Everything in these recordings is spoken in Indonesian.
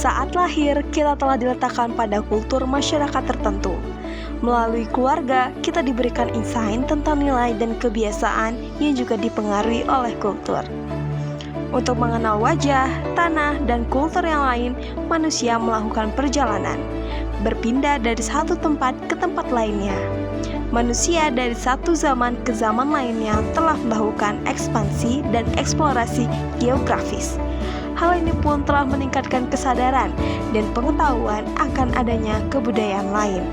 Saat lahir, kita telah diletakkan pada kultur masyarakat tertentu. Melalui keluarga, kita diberikan insight tentang nilai dan kebiasaan yang juga dipengaruhi oleh kultur. Untuk mengenal wajah, tanah, dan kultur yang lain, manusia melakukan perjalanan, berpindah dari satu tempat ke tempat lainnya. Manusia dari satu zaman ke zaman lainnya telah melakukan ekspansi dan eksplorasi geografis. Hal ini pun telah meningkatkan kesadaran dan pengetahuan akan adanya kebudayaan lain.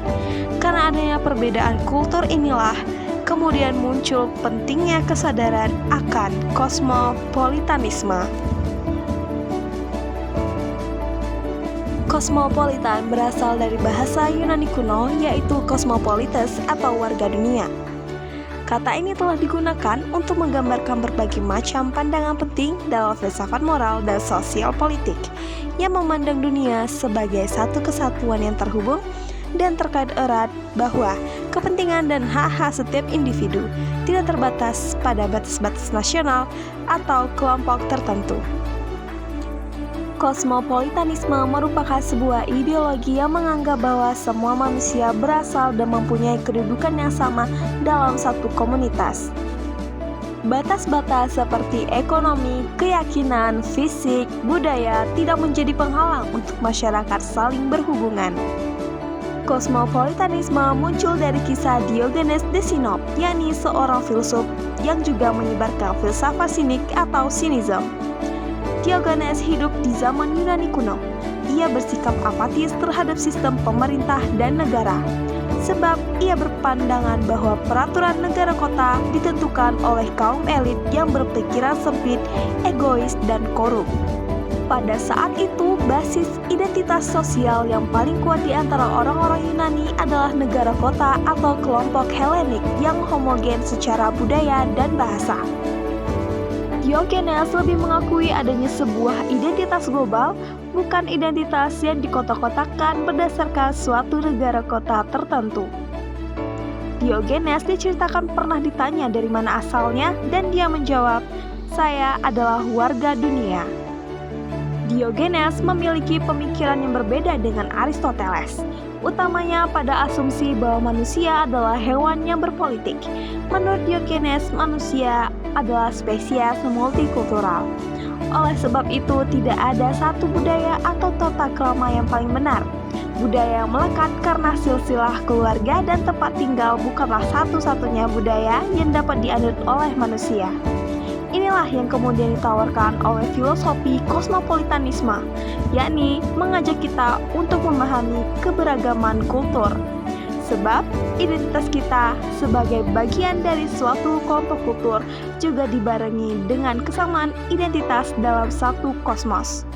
Karena adanya perbedaan kultur inilah, kemudian muncul pentingnya kesadaran akan kosmopolitanisme. Kosmopolitan berasal dari bahasa Yunani kuno, yaitu kosmopolites atau warga dunia. Kata ini telah digunakan untuk menggambarkan berbagai macam pandangan penting dalam filsafat moral dan sosial politik yang memandang dunia sebagai satu kesatuan yang terhubung dan terkait erat, bahwa kepentingan dan hak-hak setiap individu tidak terbatas pada batas-batas nasional atau kelompok tertentu. Kosmopolitanisme merupakan sebuah ideologi yang menganggap bahwa semua manusia berasal dan mempunyai kedudukan yang sama dalam satu komunitas. Batas-batas seperti ekonomi, keyakinan, fisik, budaya tidak menjadi penghalang untuk masyarakat saling berhubungan. Kosmopolitanisme muncul dari kisah Diogenes de Sinop, yakni seorang filsuf yang juga menyebarkan filsafat sinik atau sinisme. Diogenes hidup di zaman Yunani kuno. Ia bersikap apatis terhadap sistem pemerintah dan negara, sebab ia berpandangan bahwa peraturan negara kota ditentukan oleh kaum elit yang berpikiran sempit, egois, dan korup. Pada saat itu, basis identitas sosial yang paling kuat di antara orang-orang Yunani adalah negara kota atau kelompok Helenik yang homogen secara budaya dan bahasa. Diogenes lebih mengakui adanya sebuah identitas global, bukan identitas yang dikotak-kotakan berdasarkan suatu negara kota tertentu. Diogenes diceritakan pernah ditanya dari mana asalnya, dan dia menjawab, "Saya adalah warga dunia." Diogenes memiliki pemikiran yang berbeda dengan Aristoteles, utamanya pada asumsi bahwa manusia adalah hewan yang berpolitik. Menurut Diogenes, manusia adalah spesies multikultural. Oleh sebab itu, tidak ada satu budaya atau tata krama yang paling benar. Budaya yang melekat karena silsilah keluarga dan tempat tinggal bukanlah satu-satunya budaya yang dapat dianut oleh manusia. Inilah yang kemudian ditawarkan oleh filosofi kosmopolitanisme, yakni mengajak kita untuk memahami keberagaman kultur. Sebab identitas kita sebagai bagian dari suatu kelompok kultur juga dibarengi dengan kesamaan identitas dalam satu kosmos.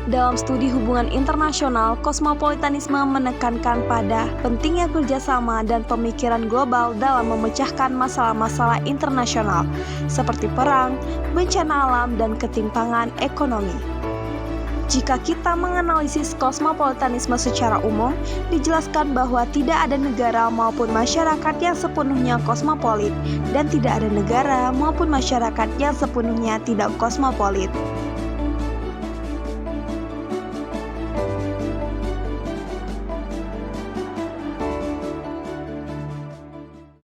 Dalam studi hubungan internasional, kosmopolitanisme menekankan pada pentingnya kerjasama dan pemikiran global dalam memecahkan masalah-masalah internasional seperti perang, bencana alam, dan ketimpangan ekonomi. Jika kita menganalisis kosmopolitanisme secara umum, dijelaskan bahwa tidak ada negara maupun masyarakat yang sepenuhnya kosmopolit, dan tidak ada negara maupun masyarakat yang sepenuhnya tidak kosmopolit.